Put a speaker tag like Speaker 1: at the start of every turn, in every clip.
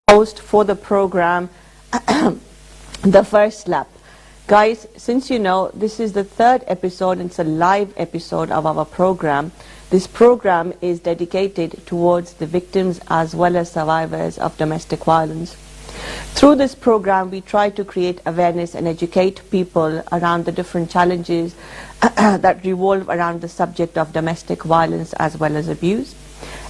Speaker 1: host for the program, The First Slap. Guys, since you know, this is the third episode, it's a live episode of our program. This program is dedicated towards the victims as well as survivors of domestic violence. Through this program, we try to create awareness and educate people around the different challenges that revolve around the subject of domestic violence as well as abuse.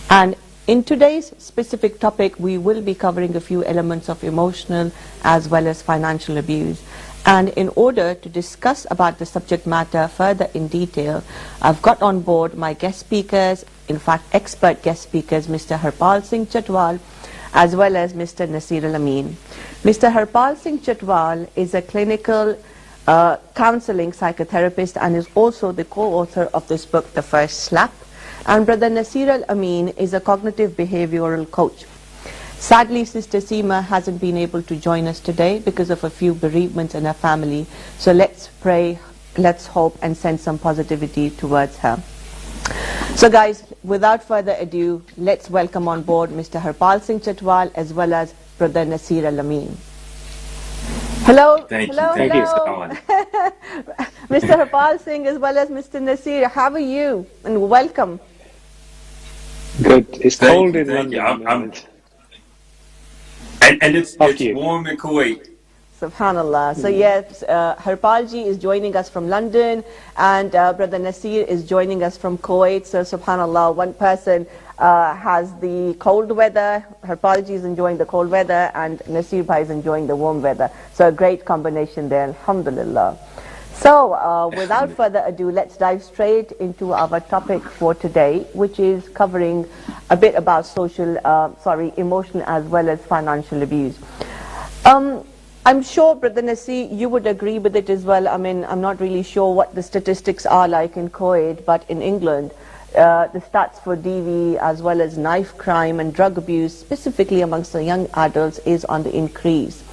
Speaker 1: And in today's specific topic, we will be covering a few elements of emotional as well as financial abuse. And in order to discuss about the subject matter further in detail, I've got on board my guest speakers, in fact expert guest speakers, Mr. Harpal Singh Chatwal, as well as Mr. Nasir Al-Amin. Mr. Harpal Singh Chatwal is a clinical counseling psychotherapist and is also the co-author of this book, The First Slap. And Brother Nasir Al-Amin is a cognitive behavioral coach. Sadly, Sister Seema hasn't been able to join us today because of a few bereavements in her family. So let's pray, let's hope, and send some positivity towards her. So guys, without further ado, let's welcome on board Mr. Harpal Singh Chatwal as well as Brother Nasir Al-Amin. Hello.
Speaker 2: Thank
Speaker 1: hello,
Speaker 2: you.
Speaker 1: hello.
Speaker 2: Thank you,
Speaker 1: Mr. Harpal Singh as well as Mr. Nasir, how are you? And welcome.
Speaker 3: Good. It's cold in
Speaker 2: Thank
Speaker 3: London.
Speaker 2: you. And it's warm in Kuwait.
Speaker 1: Subhanallah. So yes, Harpalji is joining us from London, and Brother Nasir is joining us from Kuwait. So Subhanallah, one person has the cold weather, Harpalji is enjoying the cold weather, and Nasir Bhai is enjoying the warm weather. So a great combination there, alhamdulillah. So without further ado, let's dive straight into our topic for today, which is covering a bit about emotional as well as financial abuse. I'm sure, Brother Nasir, you would agree with it as well. I mean, I'm not really sure what the statistics are like in Kuwait, but in England, the stats for DV as well as knife crime and drug abuse, specifically amongst the young adults, is on the increase.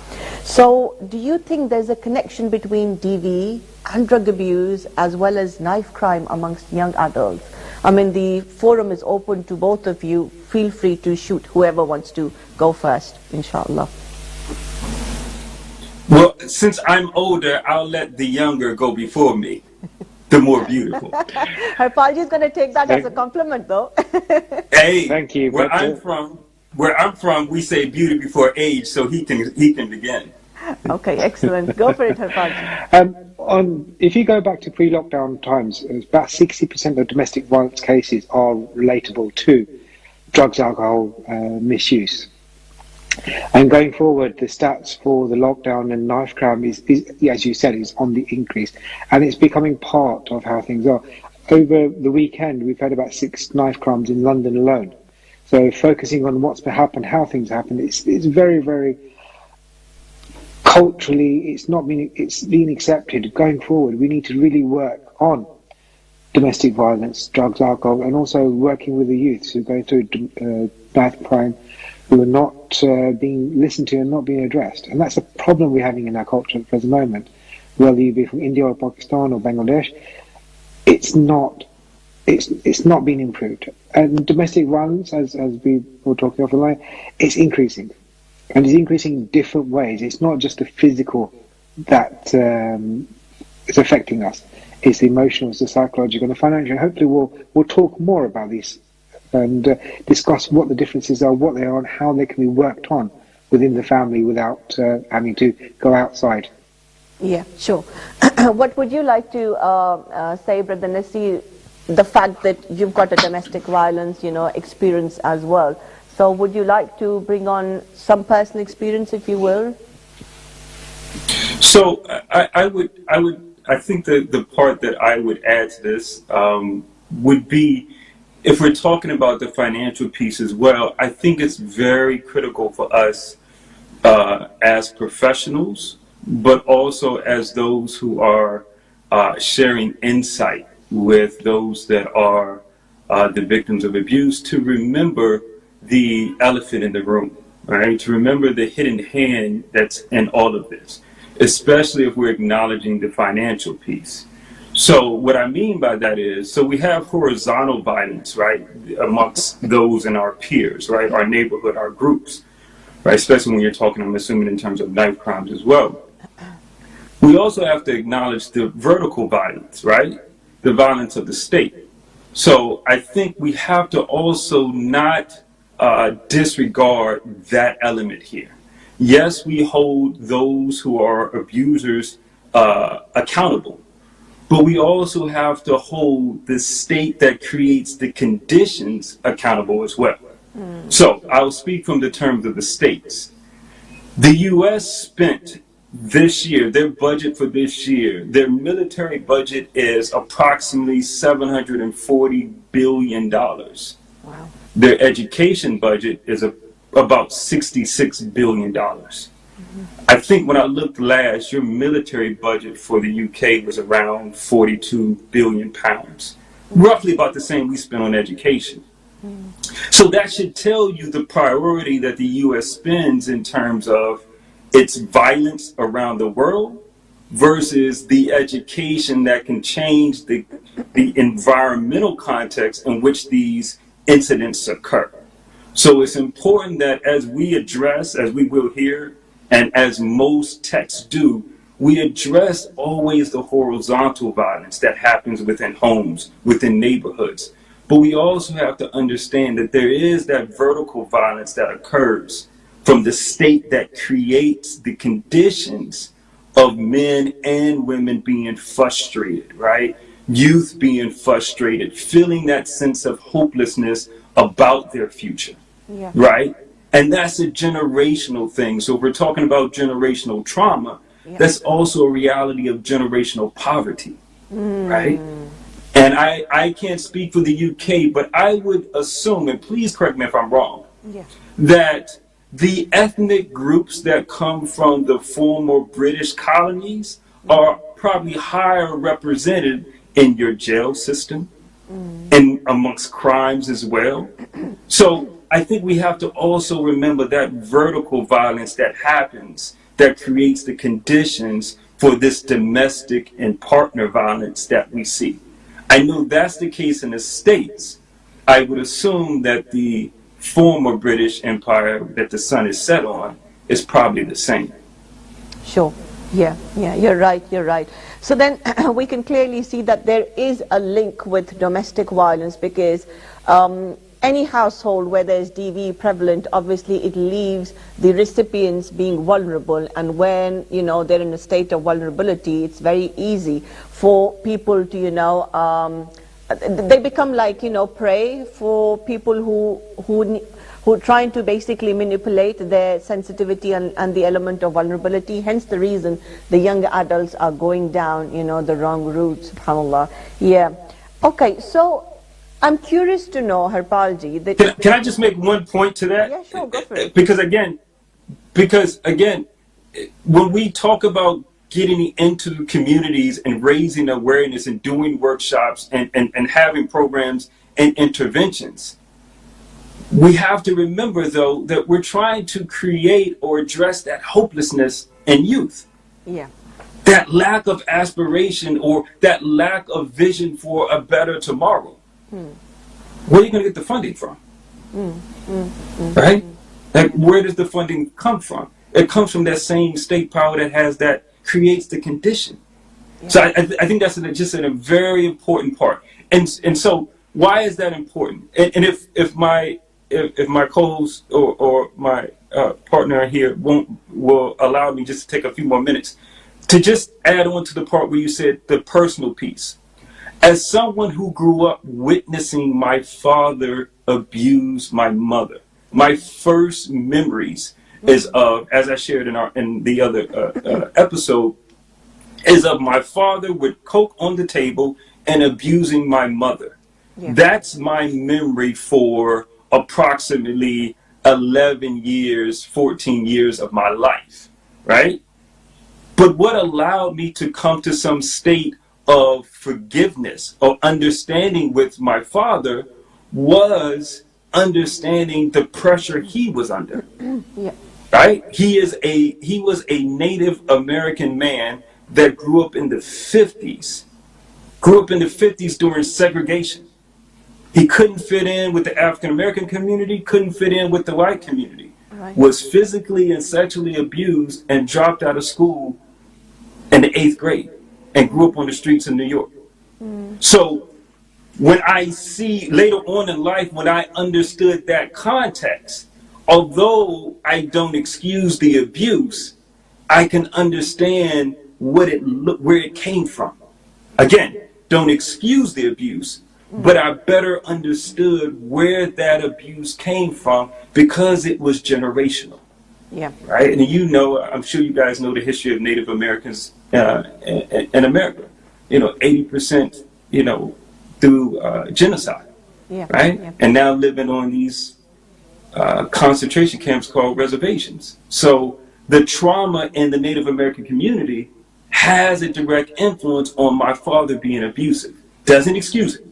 Speaker 1: So do you think there's a connection between DV and drug abuse as well as knife crime amongst young adults? I mean, the forum is open to both of you. Feel free to shoot whoever wants to go first, inshallah.
Speaker 2: Well, since I'm older, I'll let the younger go before me. The more beautiful.
Speaker 1: Harpalji is going to take that as a compliment, though.
Speaker 2: Hey,
Speaker 3: thank you.
Speaker 2: Where I'm from, we say beauty before age, so he can begin.
Speaker 1: Okay, excellent. Go for it, Harpalji.
Speaker 3: If you go back to pre-lockdown times, about 60% of domestic violence cases are relatable to drugs, alcohol misuse. And going forward, the stats for the lockdown and knife crime is, as you said, is on the increase, and it's becoming part of how things are. Over the weekend, we've had about 6 knife crimes in London alone. So focusing on what's happened, how things happen, it's very, very culturally, it's being accepted. Going forward, we need to really work on domestic violence, drugs, alcohol, and also working with the youths who go through knife crime, who are not being listened to and not being addressed. And that's a problem we're having in our culture at the present moment. Whether you be from India or Pakistan or Bangladesh, it's not being improved. And domestic violence, as we were talking off the line, it's increasing. And it's increasing in different ways. It's not just the physical that is affecting us. It's the emotional, it's the psychological, and the financial. And hopefully we'll talk more about these and discuss what the differences are, what they are, and how they can be worked on within the family without having to go outside.
Speaker 1: Yeah, sure. What would you like to say, Brother Nasir, the fact that you've got a domestic violence, experience as well? So would you like to bring on some personal experience, if you will?
Speaker 2: So I think the part that I would add to this would be, if we're talking about the financial piece as well, I think it's very critical for us as professionals, but also as those who are sharing insight with those that are the victims of abuse, to remember the elephant in the room, right? To remember the hidden hand that's in all of this, especially if we're acknowledging the financial piece. So what I mean by that is, so we have horizontal violence, right, amongst those in our peers, right, our neighborhood, our groups. right? Especially when you're talking, I'm assuming, in terms of knife crimes as well. We also have to acknowledge the vertical violence, right? The violence of the state. So I think we have to also not disregard that element here. Yes, we hold those who are abusers accountable, but we also have to hold the state that creates the conditions accountable as well. So I'll speak from the terms of the states. The U.S. spent this year, their budget for this year, their military budget is approximately $740 billion.
Speaker 1: Wow.
Speaker 2: Their education budget is about $66 billion. I think when I looked last, your military budget for the UK was around £42 billion. Roughly about the same we spent on education. So that should tell you the priority that the U.S. spends in terms of its violence around the world versus the education that can change the environmental context in which these incidents occur. So it's important that as we address, as we will here, and as most texts do, we address always the horizontal violence that happens within homes, within neighborhoods. But we also have to understand that there is that vertical violence that occurs from the state that creates the conditions of men and women being frustrated, right? Youth being frustrated, feeling that sense of hopelessness about their future, right? And that's a generational thing. So if we're talking about generational trauma, that's also a reality of generational poverty, right? And I can't speak for the UK, but I would assume, and please correct me if I'm wrong, that the ethnic groups that come from the former British colonies are probably higher represented in your jail system and amongst crimes as well. So I think we have to also remember that vertical violence that happens that creates the conditions for this domestic and partner violence that we see. I know that's the case in the States. I would assume that the former British Empire that the sun is set on is probably the same.
Speaker 1: Sure. Yeah, you're right. So then we can clearly see that there is a link with domestic violence because any household where there's DV prevalent, obviously it leaves the recipients being vulnerable, and when they're in a state of vulnerability, it's very easy for people to they become like prey for people who are trying to basically manipulate their sensitivity and the element of vulnerability. Hence the reason the younger adults are going down the wrong route, subhanallah. Yeah. Okay, so I'm curious to know, Harpalji, that
Speaker 2: can I just make one point to that?
Speaker 1: Yeah, sure, go for it.
Speaker 2: Because again, when we talk about getting into communities and raising awareness and doing workshops and having programs and interventions, we have to remember, though, that we're trying to create or address that hopelessness in youth.
Speaker 1: Yeah.
Speaker 2: That lack of aspiration or that lack of vision for a better tomorrow. Where are you going to get the funding from? Right? Like, where does the funding come from? It comes from that same state power that creates the condition. Yeah. So I think that's just a very important part. And so why is that important? And if my co-host or my partner here will allow me just to take a few more minutes to just add on to the part where you said the personal piece. As someone who grew up witnessing my father abuse my mother, my first memories is of, as I shared in the other episode, is of my father with Coke on the table and abusing my mother. Yeah. That's my memory for approximately 11 years, 14 years of my life, right? But what allowed me to come to some state of forgiveness or understanding with my father was understanding the pressure he was under. Yeah. Right? He was a Native American man that grew up in the 50s. Grew up in the 50s during segregation. He couldn't fit in with the African American community, couldn't fit in with the white community.
Speaker 1: Right.
Speaker 2: was physically and sexually abused and dropped out of school in the 8th grade and grew up on the streets of New York. So when I see later on in life, when I understood that context, although I don't excuse the abuse, I can understand where it came from. Again, don't excuse the abuse, but I better understood where that abuse came from because it was generational.
Speaker 1: Yeah.
Speaker 2: Right? And I'm sure you guys know the history of Native Americans in America. 80%, through genocide.
Speaker 1: Yeah.
Speaker 2: Right?
Speaker 1: Yeah.
Speaker 2: And now living on these concentration camps called reservations. So the trauma in the Native American community has a direct influence on my father being abusive. Doesn't excuse it.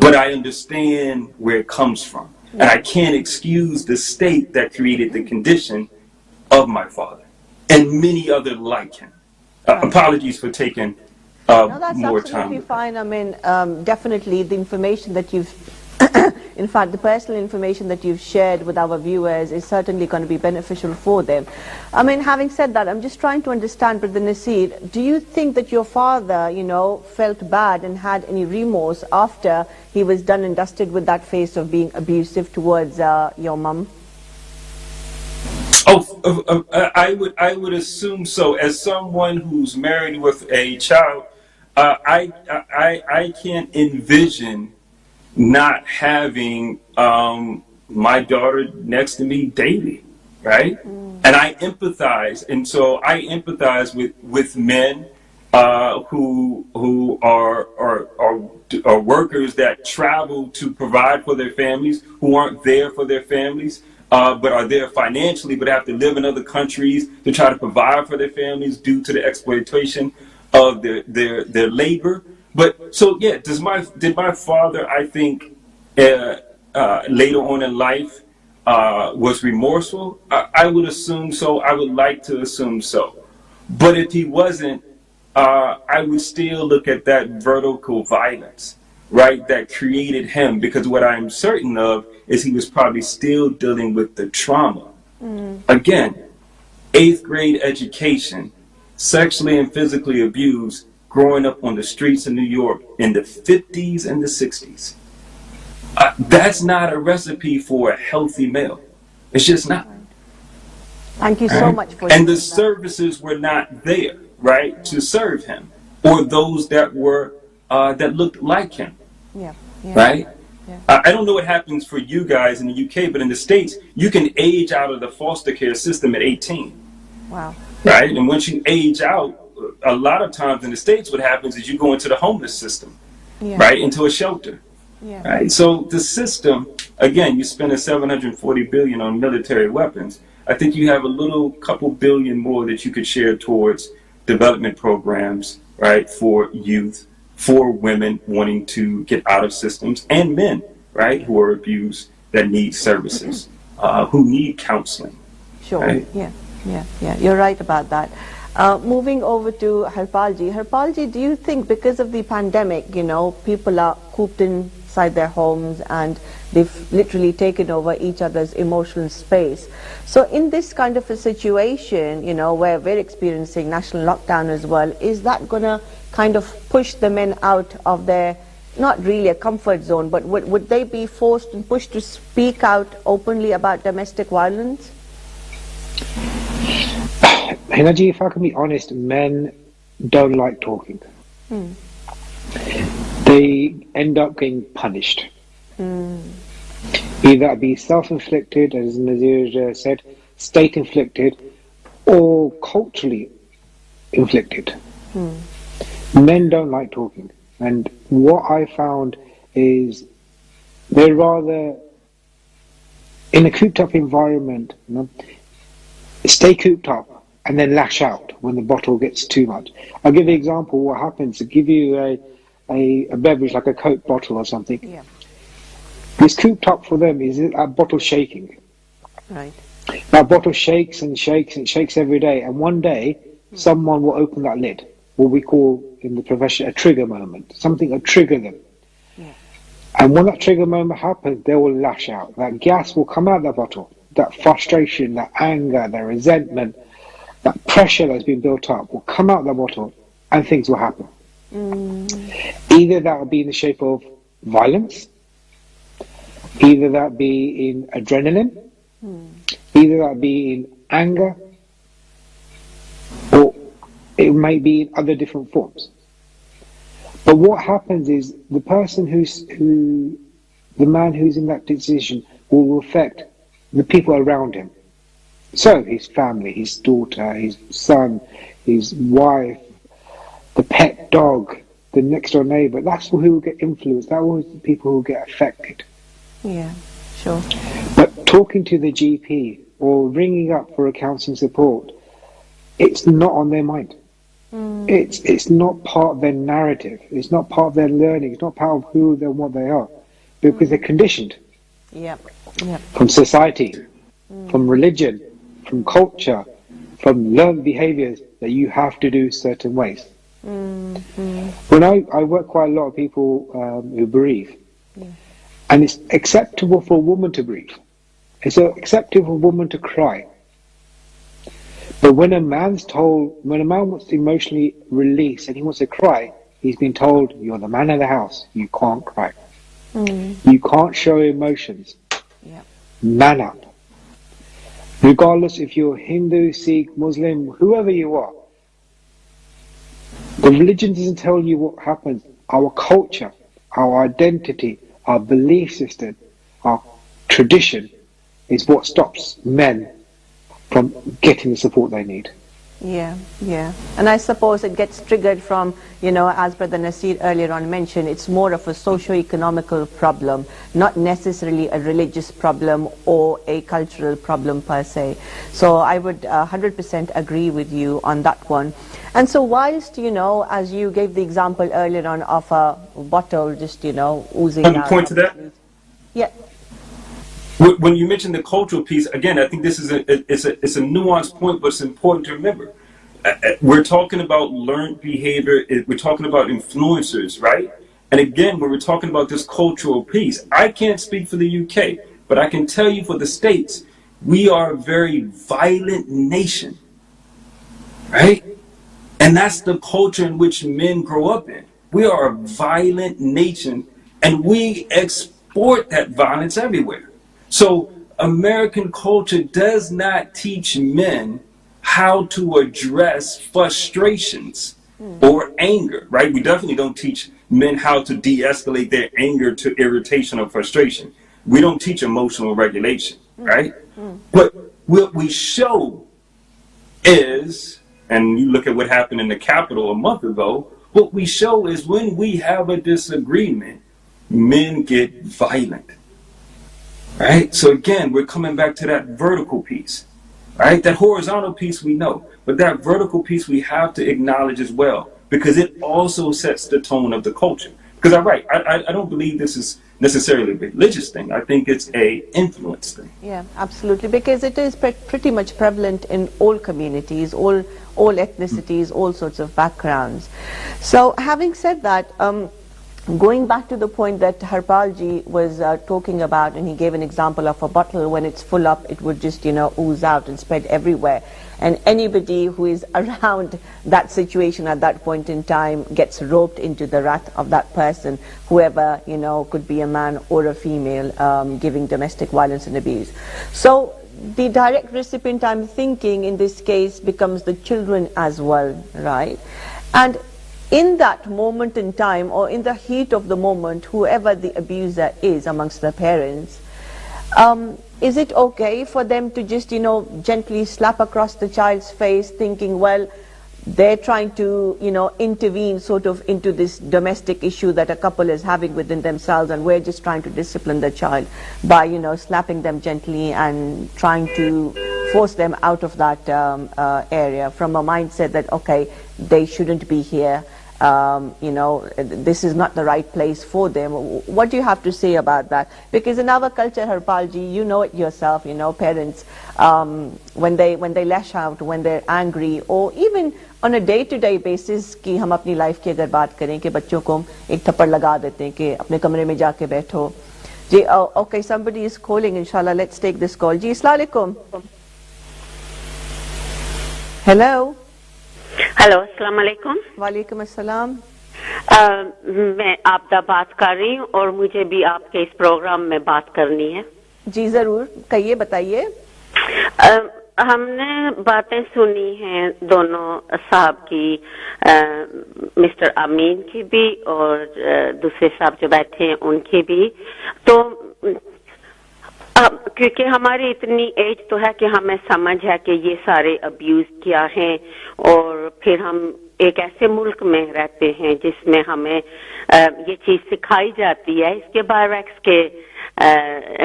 Speaker 2: But I understand where it comes from. And I can't excuse the state that created the condition of my father and many other like him. Apologies for taking
Speaker 1: No, that's
Speaker 2: more
Speaker 1: absolutely
Speaker 2: time.
Speaker 1: fine. I mean, definitely the information that you've, in fact, the personal information that you've shared with our viewers is certainly going to be beneficial for them. I mean, having said that, I'm just trying to understand, Brother Nasir, do you think that your father, felt bad and had any remorse after he was done and dusted with that phase of being abusive towards your mum?
Speaker 2: I would assume so. As someone who's married with a child, I can't envision not having my daughter next to me daily, right? And I empathize, and so I empathize with men who are workers that travel to provide for their families, who aren't there for their families. But are there financially, but have to live in other countries to try to provide for their families due to the exploitation of their labor. But so yeah, did my father, I think, later on in life was remorseful? I would assume so. I would like to assume so. But if he wasn't, I would still look at that vertical violence, right, that created him, because what I'm certain of is he was probably still dealing with the trauma. Again, 8th grade education, sexually and physically abused, growing up on the streets of New York in the 50s and the 60s. That's not a recipe for a healthy male. It's just not.
Speaker 1: Thank you so much for
Speaker 2: And the
Speaker 1: that.
Speaker 2: services were not there, right, to serve him, or those that were that looked like him.
Speaker 1: Yeah.
Speaker 2: Right?
Speaker 1: Yeah.
Speaker 2: I don't know what happens for you guys in the UK, but in the States, you can age out of the foster care system at 18.
Speaker 1: Wow.
Speaker 2: Right? And once you age out, a lot of times in the States, what happens is you go into the homeless system,
Speaker 1: Yeah.
Speaker 2: right? Into a shelter.
Speaker 1: Yeah.
Speaker 2: Right? So the system, again, you spend $740 billion on military weapons. I think you have a little couple billion more that you could share towards development programs, right, for youth, for women wanting to get out of systems, and men, right, who are abused, that need services, who need counseling.
Speaker 1: Sure.
Speaker 2: Right?
Speaker 1: Yeah. You're right about that. Moving over to Harpalji. Harpalji, do you think because of the pandemic, people are cooped inside their homes and they've literally taken over each other's emotional space? So in this kind of a situation, where we're experiencing national lockdown as well, is that going to kind of push the men out of their, not really a comfort zone, but would they be forced and pushed to speak out openly about domestic violence?
Speaker 3: Hinaji, if I can be honest, men don't like talking. They end up getting punished. Either it be self-inflicted, as Nazir said, state-inflicted, or culturally inflicted. Men don't like talking. And what I found is they're rather, in a cooped-up environment, stay cooped up and then lash out when the bottle gets too much. I'll give you an example of what happens. To give you a beverage like a Coke bottle or something.
Speaker 1: Yeah.
Speaker 3: It's cooped up for them is that bottle shaking.
Speaker 1: Right.
Speaker 3: That bottle shakes and shakes and shakes every day. And one day, someone will open that lid, what we call in the profession a trigger moment. Something will trigger them.
Speaker 1: Yeah.
Speaker 3: And when that trigger moment happens, they will lash out. That gas will come out of that bottle. that frustration, that anger, that resentment, that pressure that's been built up will come out the bottle and things will happen. Either that will be in the shape of violence, either that be in adrenaline, either that be in anger, or it may be in other different forms. But what happens is the person the man who's in that decision will affect the people around him. So his family, his daughter, his son, his wife, the pet dog, the next door neighbour. That's who will get influenced. That was the people who will get affected.
Speaker 1: Yeah, sure.
Speaker 3: But talking to the GP or ringing up for a counselling support, it's not on their mind. It's not part of their narrative. It's not part of their learning. It's not part of who they what they are, because they're conditioned.
Speaker 1: Yep.
Speaker 3: From society, from religion, from culture, from learned behaviours that you have to do certain ways. When I work quite a lot of people who bereave, and it's acceptable for a woman to bereave. It's acceptable for a woman to cry. But when a man wants to emotionally release and he wants to cry, he's been told, you're the man of the house, you can't cry. You can't show emotions. Man up. Regardless if you're Hindu, Sikh, Muslim, whoever you are, the religion doesn't tell you what happens. Our culture, our identity, our belief system, our tradition is what stops men from getting the support they need.
Speaker 1: Yeah. And I suppose it gets triggered from, as Brother Nasir earlier on mentioned, it's more of a socio-economical problem, not necessarily a religious problem or a cultural problem per se. So I would 100% agree with you on that one. And so whilst, as you gave the example earlier on of a bottle just, oozing out.
Speaker 2: Point to that?
Speaker 1: Yeah.
Speaker 2: When you mention the cultural piece, again, I think this is it's a nuanced point, but it's important to remember. We're talking about learned behavior. We're talking about influencers, right? And again, when we're talking about this cultural piece, I can't speak for the UK, but I can tell you for the States, we are a very violent nation, right? And that's the culture in which men grow up in. We are a violent nation, and we export that violence everywhere. So American culture does not teach men how to address frustrations or anger, right? We definitely don't teach men how to de-escalate their anger to irritation or frustration. We don't teach emotional regulation, right? But what we show is, and you look at what happened in the Capitol a month ago, what we show is when we have a disagreement, men get violent. Right? So again, we're coming back to that vertical piece, right? That horizontal piece we know, but that vertical piece we have to acknowledge as well, because it also sets the tone of the culture. Because I don't believe this is necessarily a religious thing. I think it's a influence thing.
Speaker 1: Yeah, absolutely, because it is pretty much prevalent in all communities, all ethnicities, all sorts of backgrounds. So having said that, going back to the point that Harpalji was talking about, and he gave an example of a bottle, when it's full up, it would just, ooze out and spread everywhere. And anybody who is around that situation at that point in time gets roped into the wrath of that person, whoever, could be a man or a female, giving domestic violence and abuse. So the direct recipient, I'm thinking, in this case, becomes the children as well, right? And in that moment in time, or in the heat of the moment, whoever the abuser is amongst the parents, is it okay for them to just, gently slap across the child's face, thinking, well, they're trying to, intervene sort of into this domestic issue that a couple is having within themselves, and we're just trying to discipline the child by, slapping them gently and trying to force them out of that area from a mindset that, okay, they shouldn't be here. This is not the right place for them. What do you have to say about that? Because in our culture, Harpalji, you know it yourself, parents, when they lash out, when they're angry, or even on a day-to-day basis, कि हम अपनी life की अगर बात करें कि बच्चों को एक थप्पड़ लगा देते हैं कि अपने कमरे में जाके बैठो. Okay, somebody is calling, inshallah. Let's take this call. Ji, assalamu alaikum. Hello.
Speaker 4: Hello अस्सलाम वालेकुम।
Speaker 1: वालेकुम अस्सलाम।
Speaker 4: मैं आपदा बात कर रही हूँ और मुझे भी आपके इस प्रोग्राम में बात करनी है।
Speaker 1: जी जरूर, कहिए, बताइए।
Speaker 4: हमने बातें सुनी हैं दोनों साहब की, मिस्टर अमीन की भी और दूसरे साहब जो बैठे हैं उनकी भी। तो क्योंकि हमारी इतनी एज तो है कि हमें समझ है कि ये सारे अब्यूज क्या हैं, और फिर हम एक ऐसे मुल्क में रहते हैं जिसमें हमें ये चीज सिखाई जाती है। इसके बारवैक्स के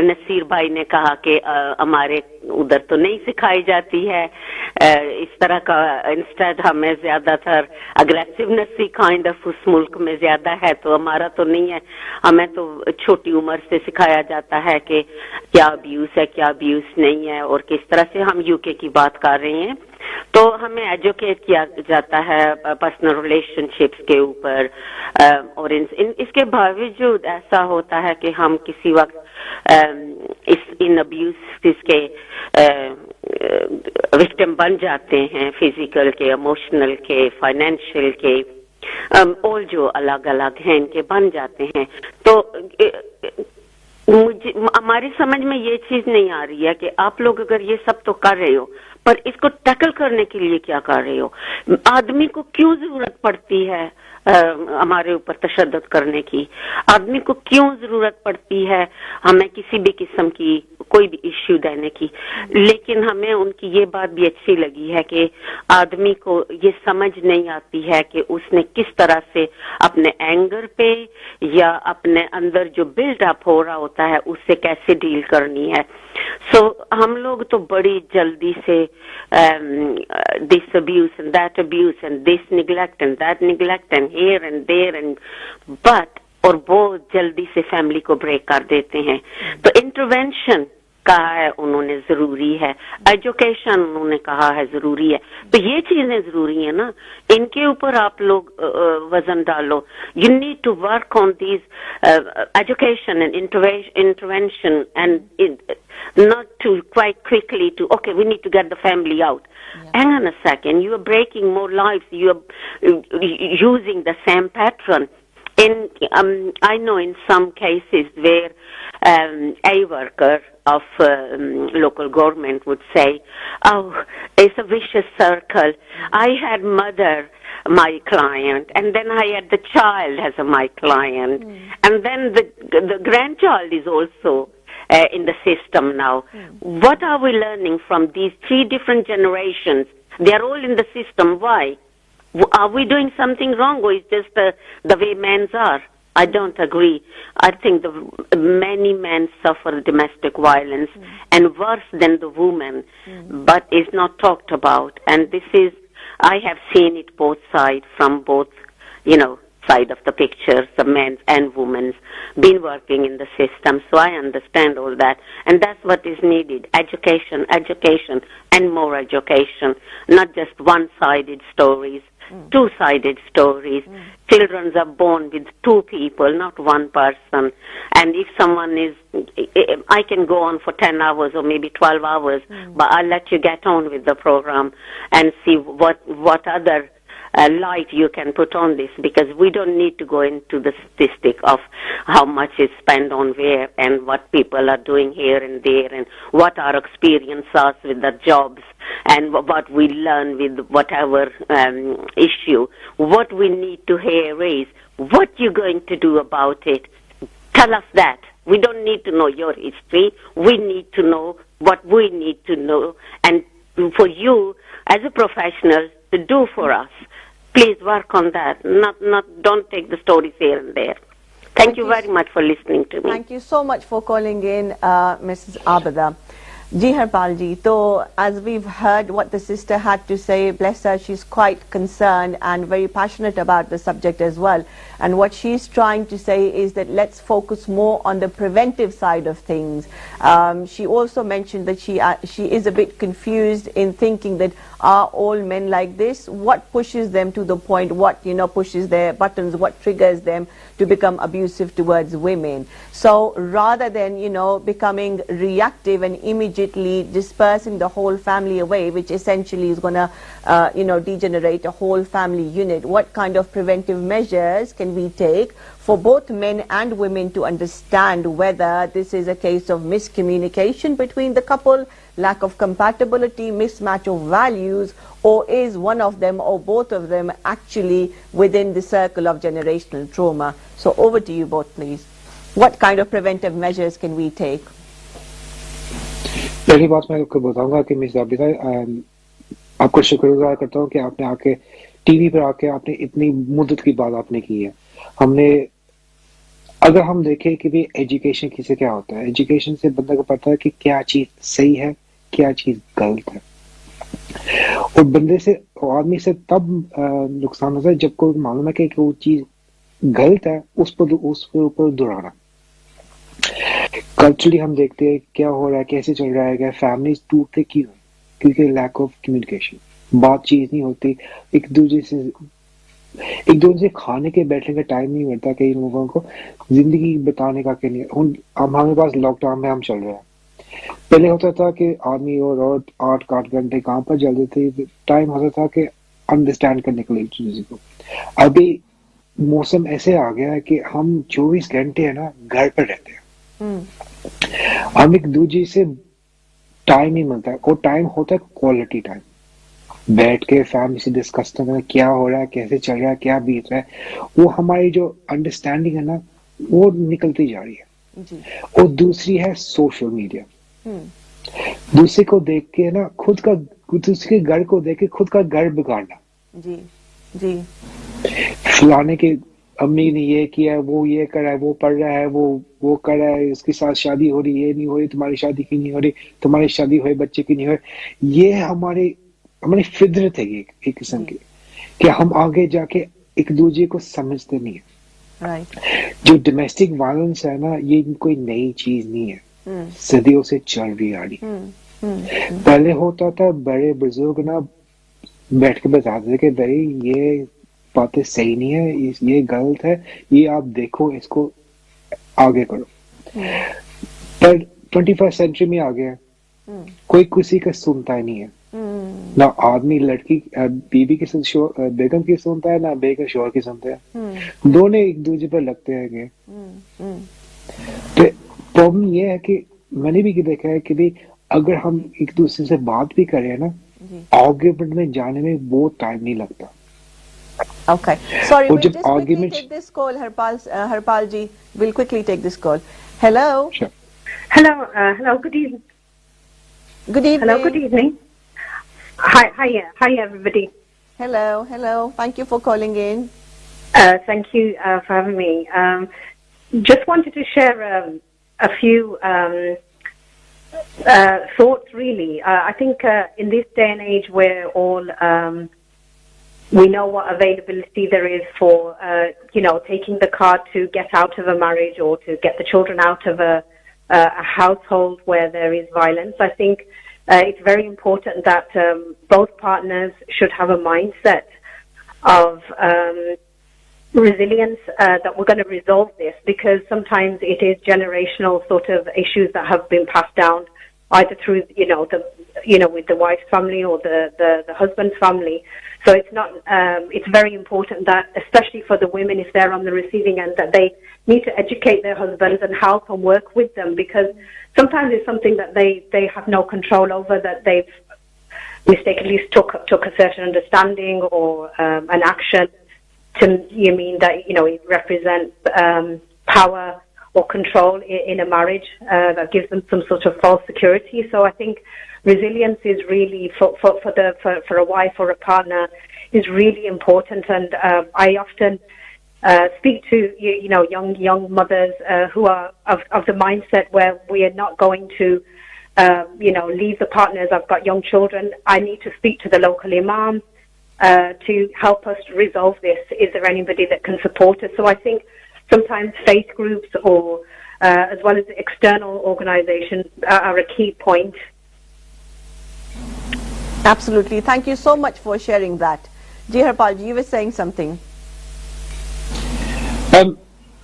Speaker 4: नसीर भाई ने कहा कि हमारे उधर तो नहीं सिखाई जाती है इस तरह का, इंस्टेड हमें ज्यादातर अग्रेसिवनेस ही काइंड ऑफ उस मुल्क में ज्यादा है, तो हमारा तो नहीं है। हमें तो छोटी उम्र से सिखाया जाता है कि क्या अब्यूज है, क्या अब्यूज नहीं है, और किस तरह से हम यूके की बात कर रहे हैं तो हमें एजुकेट किया जाता है पर्सनल रिलेशनशिप्स के ऊपर, और इसके बावजूद ऐसा होता है कि हम किसी वक्त इन अब्यूज के विक्टिम बन जाते हैं, फिजिकल के, इमोशनल के, फाइनेंशियल के, और जो अलग अलग हैं इनके बन जाते हैं। तो मुझे हमारी समझ में ये चीज नहीं आ रही है कि आप लोग अगर ये सब तो कर रहे हो, पर इसको टैकल करने के लिए क्या कर रहे हो? आदमी को क्यों जरूरत पड़ती है हमारे ऊपर तशद्दुद करने की? आदमी को क्यों जरूरत पड़ती है हमें किसी भी किस्म की कोई भी इश्यू देने की? लेकिन हमें उनकी ये बात भी अच्छी लगी है कि आदमी को ये समझ नहीं आती है कि उसने किस तरह से अपने एंगर पे या अपने अंदर जो बिल्ड अप हो रहा होता है उससे कैसे डील करनी है। सो हम लोग तो बड़ी जल्दी से this abuse and that abuse and this neglect and that neglect and here and there and but और बहुत जल्दी से फैमिली को ब्रेक कर देते हैं। तो इंटरवेंशन कहा है उन्होंने जरूरी है, एजुकेशन उन्होंने कहा है जरूरी है, तो ये चीजें जरूरी है ना, इनके ऊपर आप लोग वजन डालो। You need to work on these education and intervention and not to quite quickly to okay we need to get the family out. Hang on a second, you are breaking more lives, you are using the same pattern. I know in some cases where a worker of local government would say, oh, it's a vicious circle. I had mother my client, and then I had the child as my client, and then the grandchild is also in the system now. What are we learning from these three different generations? They are all in the system. Why? Are we doing something wrong, or is just the way men are? I don't agree. I think many men suffer domestic violence and worse than the women, but it's not talked about. And this is, I have seen it both sides, from both, side of the picture, the men's and women's, been working in the system, so I understand all that. And that's what is needed, education, and more education, not just one-sided stories, two-sided stories. Children are born with two people, not one person. And if someone is, I can go on for 10 hours or maybe 12 hours, but I'll let you get on with the program and see what other light you can put on this, because we don't need to go into the statistic of how much is spent on where and what people are doing here and there and what our experience is with the jobs and what we learn with whatever issue. What we need to hear is what you're going to do about it. Tell us that. We don't need to know your history. We need to know what we need to know, and for you as a professional to do for us. Please work on that. Don't take the stories here and there. Thank you very much for listening to me.
Speaker 1: Thank you so much for calling in, Mrs. Abada. Ji Harpal ji, so as we've heard what the sister had to say, bless her, she's quite concerned and very passionate about the subject as well. And what she's trying to say is that let's focus more on the preventive side of things. She also mentioned that she is a bit confused in thinking that are all men like this? What pushes them to the point? What pushes their buttons? What triggers them to become abusive towards women? So rather than becoming reactive and immediately dispersing the whole family away, which essentially is going to degenerate a whole family unit, what kind of preventive measures can we take for both men and women to understand whether this is a case of miscommunication between the couple, lack of compatibility, mismatch of values, or is one of them or both of them actually within the circle of generational trauma? So over to you both, please. What kind of preventive measures can we take?
Speaker 3: पहली बात मैं आपको बताऊंगा कि miss Abida, आपको शुक्रगुजार करता हूं कि आपने आके टीवी पर आके आपने इतनी मुद्दत की बात आपने की है। अगर हम देखें कि भी एजुकेशन किसे क्या होता है, एजुकेशन से बंदा को पता है कि क्या चीज सही है, क्या चीज गलत है, और बंदे से आदमी से तब नुकसान होता है जब को मालूम है कि वो चीज गलत है, उस पर ऊपर दोहराना। कल्चरली हम देखते हैं क्या हो रहा है, कैसे चल रहा है, क्या फैमिलीज टूटते क्यों, क्योंकि लैक ऑफ कम्युनिकेशन, बातचीत नहीं होती, एक दूसरे से खाने के बैठने का टाइम नहीं मिलता कई लोगों को, जिंदगी बताने का क्या नहीं। हमारे पास लॉकडाउन में हम चल रहे हैं, पहले होता था कि आदमी और 8 घंटे काम पर चलते थे, टाइम होता था कि अंडरस्टैंड करने के लिए चीजों को। अभी मौसम ऐसे आ गया है कि हम 24 घंटे है ना घर पर रहते हैं, हम एक दूसरे से टाइम नहीं मिलता है, और टाइम होता है क्वालिटी टाइम, बैठ के फैमिली से डिस्कस करना क्या हो रहा है, कैसे चल रहा है, क्या बीत रहा है, वो हमारी जो अंडरस्टैंडिंग है ना वो निकलती जा रही है जी। और दूसरी है सोशल मीडिया, दूसरे को देख के ना दूसरे के घर को देख के खुद का घर बिगाड़ना जी जी। फलाने के अम्मी ने ये किया, वो ये कर रहा है, वो पढ़ रहा है, वो कर रहा है, इसके साथ शादी हो रही, ये नहीं हो रही, तुम्हारी शादी की नहीं हो रही, तुम्हारी शादी हुई बच्चे की नहीं हो रही। ये हमारी फितरत है एक किस्म की, कि हम आगे जाके एक दूसरे को समझते नहीं है।
Speaker 1: right.
Speaker 3: जो डोमेस्टिक वायलेंस है ना, ये कोई नई चीज नहीं है, सदियों से चल रही आ रही। पहले होता था बड़े बुजुर्ग ना बैठ के बताते थे कि भाई ये बातें सही नहीं है, ये गलत है, ये आप देखो, इसको आगे करो। पर 21st सेंचुरी में आ गया, कोई किसी का सुनता ही नहीं है, ना आदमी लड़की बीबी की बेगम की सुनता है, ना बेगम शोहर की सुनता है, दोनों एक दूसरे पर लगते हैं। तो प्रॉब्लम ये है कि मैंने भी देखा है कि भी अगर हम एक दूसरे से बात भी करें ना, आर्ग्यूमेंट में जाने में बहुत टाइम नहीं लगता।
Speaker 1: Okay. Sorry, we'll just quickly take this call, Harpal ji. We'll quickly take this call. Hello.
Speaker 3: Sure.
Speaker 5: Hello. Good evening.
Speaker 1: Good evening.
Speaker 5: Hello. Good evening. Hi, everybody.
Speaker 1: Hello. Thank you for calling in.
Speaker 5: Thank you for having me. Just wanted to share a few thoughts. Really, I think in this day and age, where all we know what availability there is for, taking the card to get out of a marriage or to get the children out of a household where there is violence. I think it's very important that both partners should have a mindset of resilience, that we're going to resolve this, because sometimes it is generational sort of issues that have been passed down either through, with the wife's family or the husband's family. So it's not, it's very important that, especially for the women, if they're on the receiving end, that they need to educate their husbands and help and work with them, because sometimes it's something that they have no control over, that they've mistakenly took a certain understanding or an action to, you mean that, it represents power or control in a marriage, that gives them some sort of false security. So I think resilience is really for a wife or a partner is really important. And I often speak to young mothers who are of the mindset where we are not going to leave the partners. I've got young children. I need to speak to the local imam to help us resolve this. Is there anybody that can support us? So I think sometimes faith groups or as well as external organizations are a key point.
Speaker 1: Absolutely. Thank you so much for sharing that. Jiharpal, you were saying something.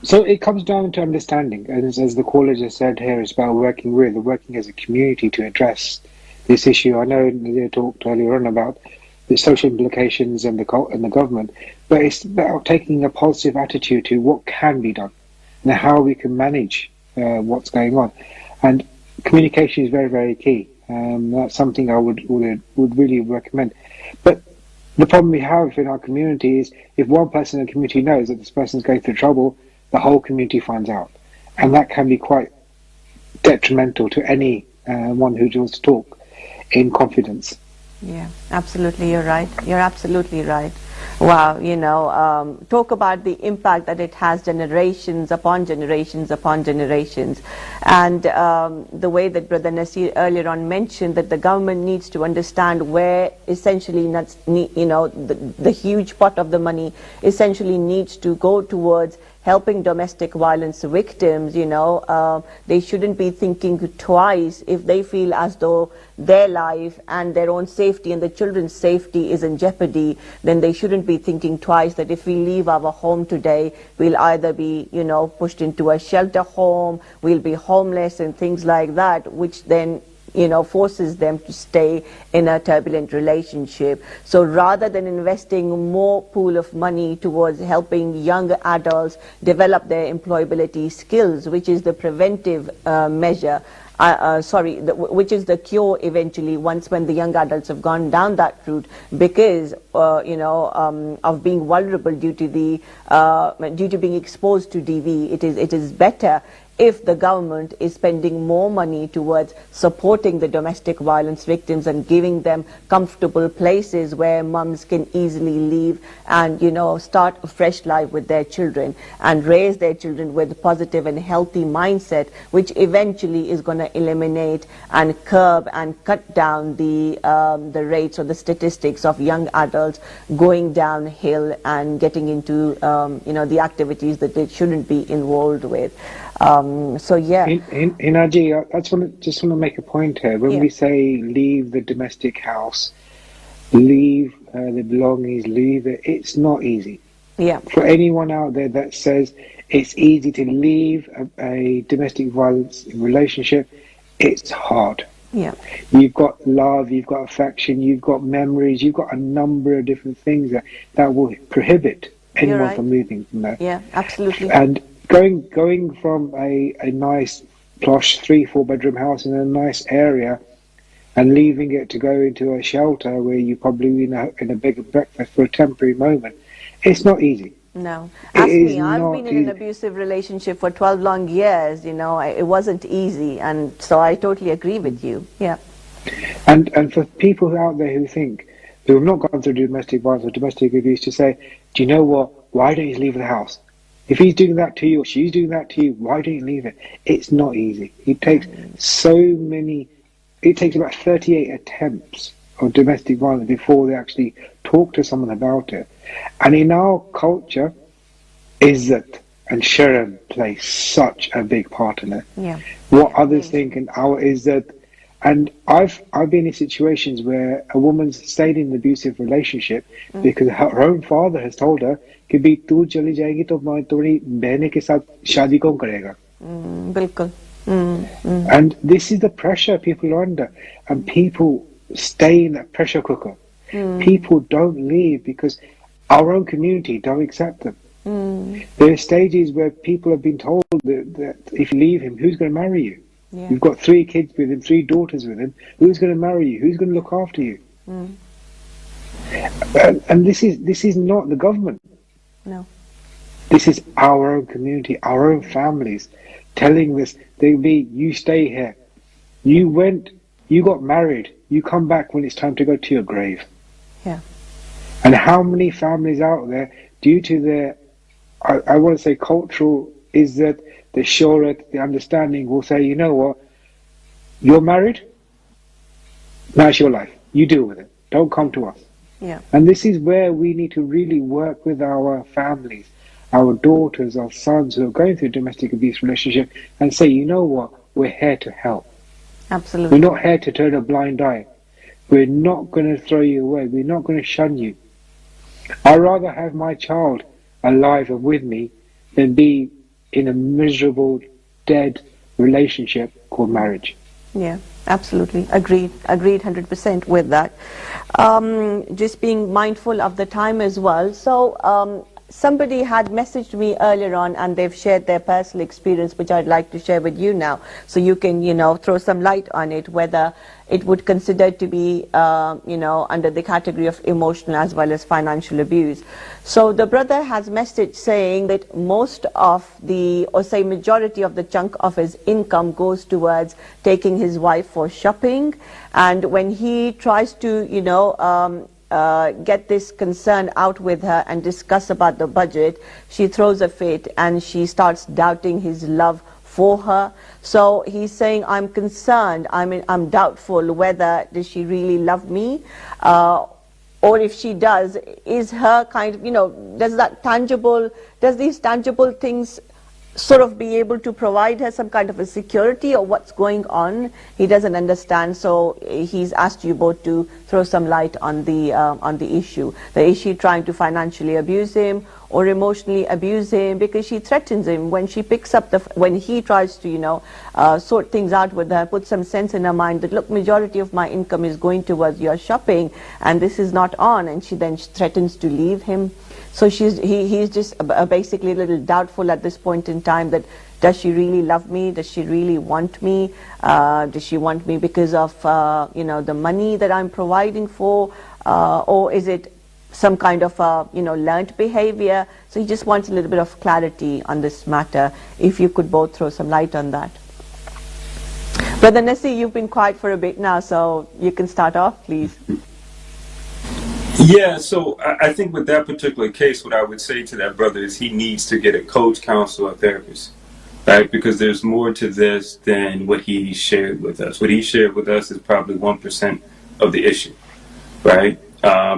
Speaker 3: So it comes down to understanding, and as the caller just said here, it's about working as a community to address this issue. I know they talked earlier on about the social implications and the government, but it's about taking a positive attitude to what can be done and how we can manage what's going on. And communication is very, very key. That's something I would really recommend. But the problem we have in our community is if one person in the community knows that this person is going through trouble, the whole community finds out. And that can be quite detrimental to any one who wants to talk in confidence.
Speaker 1: Yeah, absolutely. You're right. You're absolutely right. Wow, talk about the impact that it has generations upon generations upon generations. And the way that Brother Nasir earlier on mentioned that the government needs to understand where essentially, the huge pot of the money essentially needs to go towards helping domestic violence victims. They shouldn't be thinking twice if they feel as though their life and their own safety and the children's safety is in jeopardy. Then they shouldn't be thinking twice that if we leave our home today, we'll either be, pushed into a shelter home, we'll be homeless and things like that, which then forces them to stay in a turbulent relationship. So rather than investing more pool of money towards helping young adults develop their employability skills, which is the preventive measure, which is the cure eventually once when the young adults have gone down that route because of being vulnerable due to being exposed to DV. It is better if the government is spending more money towards supporting the domestic violence victims and giving them comfortable places where mums can easily leave and start a fresh life with their children and raise their children with a positive and healthy mindset, which eventually is going to eliminate and curb and cut down the rates or the statistics of young adults going downhill and getting into the activities that they shouldn't be involved with.
Speaker 3: Hinaji, I just want to make a point here. When we say leave the domestic house, leave the belongings, leave it, it's not easy.
Speaker 1: Yeah.
Speaker 3: For anyone out there that says it's easy to leave a domestic violence relationship, it's hard.
Speaker 1: Yeah.
Speaker 3: You've got love, you've got affection, you've got memories, you've got a number of different things that will prohibit anyone from moving from there.
Speaker 1: Yeah, absolutely.
Speaker 3: And going from a nice plush 3-4 bedroom house in a nice area and leaving it to go into a shelter where you probably in a bed and breakfast for a temporary moment, it's not easy.
Speaker 1: No. Ask me, I've been in an abusive relationship for 12 long years, it wasn't easy, and so I totally agree with you. Yeah.
Speaker 3: And for people out there who have not gone through domestic violence or domestic abuse, to say, do you know what, why don't you leave the house? If he's doing that to you or she's doing that to you, why don't you leave it? It's not easy. It takes about 38 attempts of domestic violence before they actually talk to someone about it. And in our culture, izzat and sharam play such a big part in it.
Speaker 1: Yeah.
Speaker 3: What others think and our izzat. And I've been in situations where a woman's stayed in an abusive relationship because her own father has told her कि भी तू चली जाएगी तो मैं तुम्हारी बहन के साथ शादी कौन करेगा?
Speaker 1: बिल्कुल.
Speaker 3: And this is the pressure people are under, and people stay in that pressure cooker. People don't leave because our own community don't accept them. There are stages where people have been told that if you leave him, who's going to marry you?
Speaker 1: Yeah.
Speaker 3: You've got 3 kids with him, 3 daughters with him. Who's going to marry you? Who's going to look after you? And this is not the government.
Speaker 1: No.
Speaker 3: This is our own community, our own families telling this. You stay here. You got married. You come back when it's time to go to your grave.
Speaker 1: Yeah.
Speaker 3: And how many families out there, due to their, I want to say cultural, is that the shurat, the understanding will say, you know what, You're married. Now it's your life. You deal with it. Don't come to us.
Speaker 1: Yeah.
Speaker 3: And this is where we need to really work with our families, our daughters, our sons who are going through domestic abuse relationship, and say, you know what, we're here to help.
Speaker 1: Absolutely.
Speaker 3: We're not here to turn a blind eye. We're not going to throw you away. We're not going to shun you. I'd rather have my child alive and with me than be in a miserable, dead relationship called marriage.
Speaker 1: Yeah, absolutely. Agreed 100% with that. Just being mindful of the time as well. So somebody had messaged me earlier on and they've shared their personal experience, which I'd like to share with you now, so you can, throw some light on it, whether it would consider to be, under the category of emotional as well as financial abuse. So the brother has messaged saying that most of the, or say majority of the chunk of his income goes towards taking his wife for shopping, and when he tries to, get this concern out with her and discuss about the budget, she throws a fit and she starts doubting his love for her. So he's saying, I'm concerned, I'm doubtful whether does she really love me, or if she does, is her kind of, does these tangible things sort of be able to provide her some kind of a security, or what's going on? He doesn't understand, so he's asked you both to throw some light on the issue. Is she trying to financially abuse him or emotionally abuse him? Because she threatens him when she picks up when he tries to sort things out with her, put some sense in her mind that, look, majority of my income is going towards your shopping and this is not on, and she then threatens to leave him. So he's just basically a little doubtful at this point in time that, does she really love me? Does she really want me? Does she want me because of the money that I'm providing for, or is it some kind of learned behavior? So he just wants a little bit of clarity on this matter. If you could both throw some light on that. Brother Nasi, you've been quiet for a bit now, so you can start off, please.
Speaker 2: Yeah, so I think with that particular case, what I would say to that brother is he needs to get a coach, counselor, or therapist, right? Because there's more to this than what he shared with us. What he shared with us is probably 1% of the issue, right?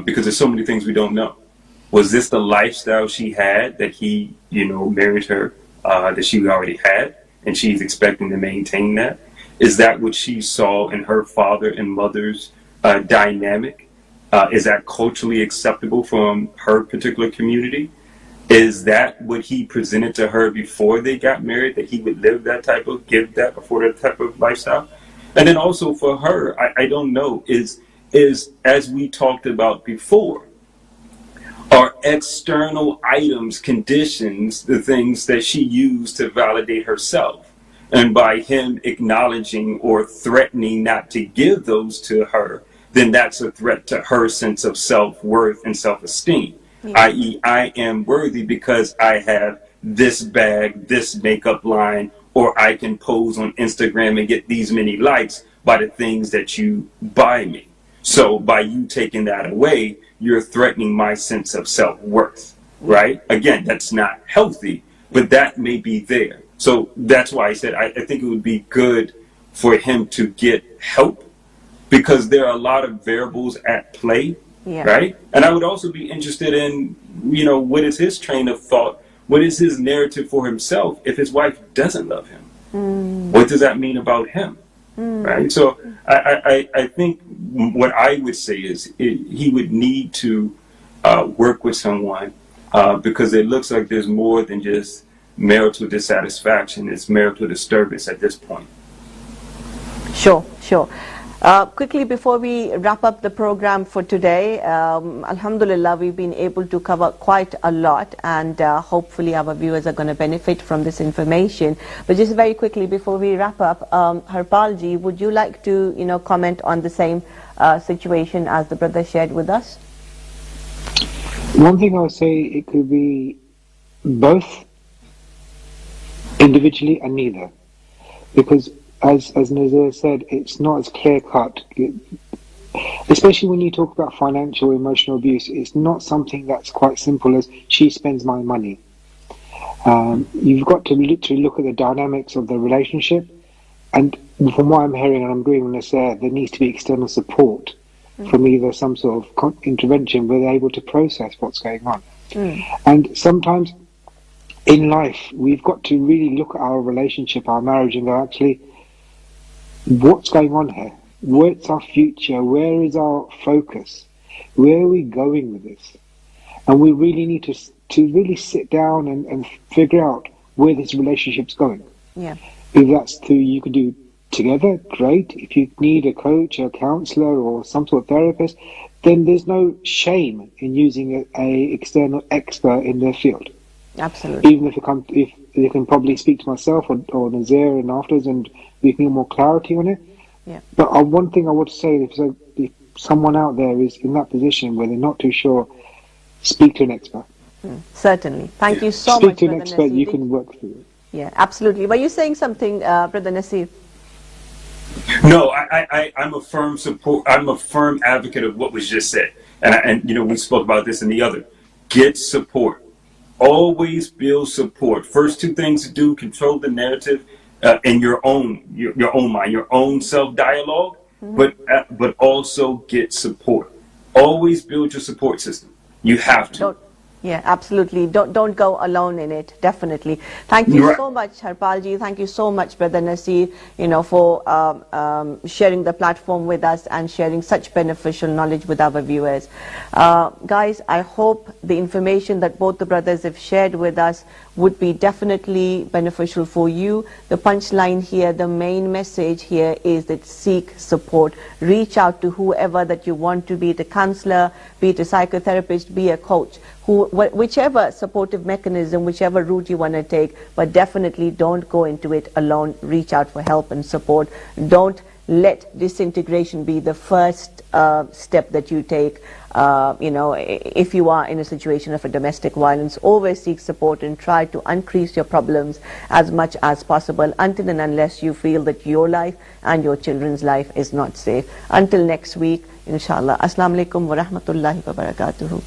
Speaker 2: Because there's so many things we don't know. Was this the lifestyle she had that he, married her, that she already had, and she's expecting to maintain that? Is that what she saw in her father and mother's dynamic? Is that culturally acceptable from her particular community? Is that what he presented to her before they got married, that he would live that type of, give that, afford that type of lifestyle? And then also for her, I don't know, is as we talked about before, are external items, conditions, the things that she used to validate herself? And by him acknowledging or threatening not to give those to her, then that's a threat to her sense of self-worth and self-esteem, i.e. I am worthy because I have this bag, this makeup line, or I can pose on Instagram and get these many likes by the things that you buy me. So by you taking that away, you're threatening my sense of self-worth, right? Again, that's not healthy, but that may be there. So that's why I said I think it would be good for him to get help, because there are a lot of variables at play, right? And I would also be interested in, what is his train of thought? What is his narrative for himself if his wife doesn't love him? What does that mean about him, right? So I think what I would say is he would need to work with someone because it looks like there's more than just marital dissatisfaction. It's marital disturbance at this point.
Speaker 1: Sure. Quickly, before we wrap up the program for today, Alhamdulillah, we've been able to cover quite a lot, and hopefully our viewers are going to benefit from this information. But just very quickly, before we wrap up, Harpalji, would you like to, comment on the same situation as the brother shared with us?
Speaker 3: One thing I would say, it could be both individually and neither, because as Nazir said, it's not as clear cut. Especially when you talk about financial, emotional abuse, it's not something that's quite simple as she spends my money. You've got to literally look at the dynamics of the relationship And from what I'm hearing and I'm agreeing with this, there needs to be external support from either some sort of intervention where they're able to process what's going on. And sometimes in life, we've got to really look at our relationship, our marriage, and go, actually, what's going on here? Where's our future? Where is our focus? Where are we going with this? And we really need to really sit down and figure out where this relationship's going.
Speaker 1: Yeah.
Speaker 3: If that's through, you can do together, great. If you need a coach, a counselor, or some sort of therapist, then there's no shame in using a external expert in their field.
Speaker 1: Absolutely.
Speaker 3: Even if you can probably speak to myself or Nazir and afterwards, and we can get more clarity on it.
Speaker 1: Yeah.
Speaker 3: But one thing I would say, if someone out there is in that position where they're not too sure, speak to an expert.
Speaker 1: Certainly. Thank you so
Speaker 3: Speak
Speaker 1: much,
Speaker 3: to an
Speaker 1: Brother
Speaker 3: expert.
Speaker 1: Nasir.
Speaker 3: You can work through it.
Speaker 1: Yeah, absolutely. Were you saying something, Brother Nasir?
Speaker 2: No, I'm a firm support. I'm a firm advocate of what was just said, and you know, we spoke about this in the other. Get support. Always build support. First two things to do: control the narrative in your own mind, your own self dialogue, but also get support. Always build your support system. You have to.
Speaker 1: Yeah, absolutely. Don't go alone in it. Definitely. Thank you so much, Harpalji. Thank you so much, Brother Nasir, for sharing the platform with us and sharing such beneficial knowledge with our viewers. Guys, I hope the information that both the brothers have shared with us would be definitely beneficial for you. The punchline here, the main message here is that seek support. Reach out to whoever that you want to, be it a counselor, be it a psychotherapist, be a coach. Whichever supportive mechanism, whichever route you want to take, but definitely don't go into it alone. Reach out for help and support. Don't let disintegration be the first step that you take. If you are in a situation of a domestic violence, always seek support and try to increase your problems as much as possible until and unless you feel that your life and your children's life is not safe. Until next week, inshallah. Assalamu alaikum wa rahmatullahi wa barakatuhu.